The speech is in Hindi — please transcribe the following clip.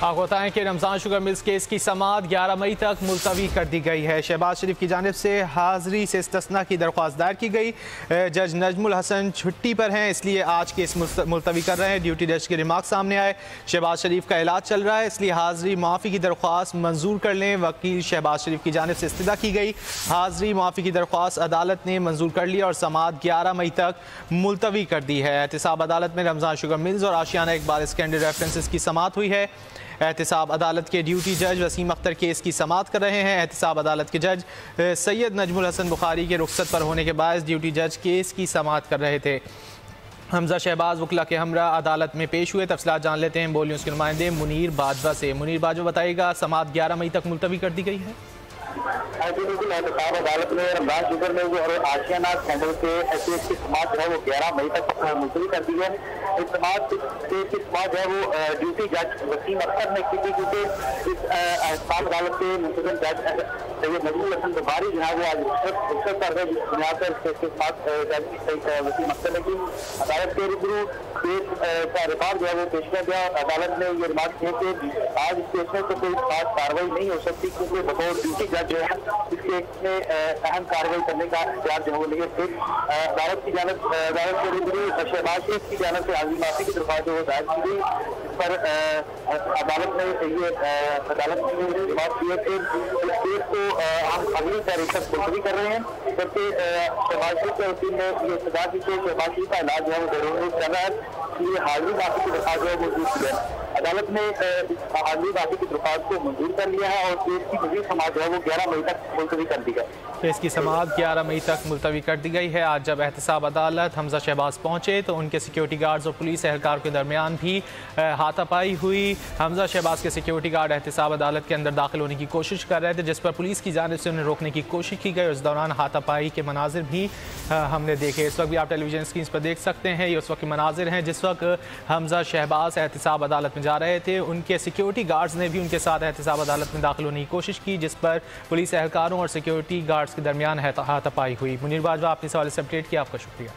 आपको बताएं कि रमज़ान शुगर मिल्स केस की समाअत 11 मई तक मुलतवी कर दी गई है। शहबाज शरीफ की जानिब से हाज़री से इस्तिस्ना की दरख्वास्त दायर की गई। जज नजमुल हसन छुट्टी पर हैं, इसलिए आज केस मुलतवी कर रहे हैं। ड्यूटी जज के रिमार्क सामने आए। शहबाज शरीफ का इलाज चल रहा है, इसलिए हाज़री मुआफ़ी की दरख्वास्त मंजूर कर लें। वकील शहबाज शरीफ की जानिब से इस्तदा की गई। हाज़री मुआफ़ी की दरख्वास्त अदालत ने मंजूर कर ली और समाअत 11 मई तक मुलतवी कर दी है। एहतिसाब अदालत में रमज़ान शुगर मिल्स और आशियाना इकबाल स्कैंडल रेफरेंसेस की समाअत हुई है। एहतिसाब अदालत के ड्यूटी जज वसीम अख्तर केस की समाअत कर रहे हैं। एहतिसाब अदालत के जज सैयद नजमुल हसन बुखारी के रुखसत पर होने के बायस ड्यूटी जज केस की समाअत कर रहे थे। हमजा शहबाज वकला के हमरा अदालत में पेश हुए। तफसीलात जान लेते हैं बोलियों के नुमाइंदे मुनीर बाजवा से। मुनीर बाजवा बताइएगा, समाअत 11 मई तक मुलतवी कर दी गई है। बिल्कुल, एहतिसाब अदालत में रमज़ान शुगर में जो आशियाना स्कैंडल के केस की समाअत जो है वो 11 मई तक मुलतवी कर दी है। इस समाअत की समाअत है वो ड्यूटी जज वसीम अख्तर ने की थी, क्योंकि इस एहतिसाब अदालत के मुंतज़म जज सैयद नजमुल हसन बुखारी जो है वो आज रुखसत पर है, जिस बुनियाद पर केस की समाअत जज वसीम अख्तर ने की। अदालत के रूबरू केस का रिकॉर्ड जो है वो पेश किया गया। अदालत ने ये रिमार्क किया कि आज इस केस में तो कोई खास कार्रवाई नहीं हो सकती, क्योंकि बतौर ड्यूटी जज जो है इस केस में अहम कार्रवाई करने का इख्तियार जो है वो नहीं। फिर अदालत के रूबरू शहबाज शरीफ की जानब से हाज़री माफी की दरख्वास्त जो दायर की गई, इस पर अदालत ने रिमार्क किया कि इस केस को हम अगली तारीख तक मुलतवी कर रहे हैं, जबकि शहबाज शरीफ के वकील ने ये सजा की कि शहबाज शरीफ का इलाज जो है वो बैरून चल रहा है, इसलिए हाज़री माफी की दरख्वास्त जो है वो मंजूर की है। अदालत ने हाज़री माफी की दरख्वास्त को मंजूर कर लिया है और केस की मज़ीद समाअत जो है वो 11 मई तक मुलतवी कर दी गई। केस की समाअत 11 मई तक मुलतवी कर दी गई है। आज जब एहतिसाब अदालत हमजा शहबाज पहुंचे तो उनके सिक्योरिटी गार्ड्स और पुलिस एहलकार के दरमियान भी हाथापाई हुई। हमजा शहबाज के सिक्योरिटी गार्ड एहतिसाब अदालत के अंदर दाखिल होने की कोशिश कर रहे थे, जिस पर पुलिस की जानिब से उन्हें रोकने की कोशिश की गई। उस दौरान हाथापाई के मनाजिर भी हमने देखे। इस वक्त भी आप टेलीविजन स्क्रीन पर देख सकते हैं, ये उस वक्त के मनाजिर हैं जिस वक्त हमजा शहबाज एहतिसाब अदालत में जा रहे थे। उनके सिक्योरिटी गार्ड्स ने भी उनके साथ एहतिसाब अदालत में दाखिल होने की कोशिश की, जिस पर पुलिस एहलकारों और सिक्योरिटी गार्ड्स के दरमियान हाथापाई हुई। मुनीर बाजवा, आपने सवाल से अपडेट किया, आपका शुक्रिया।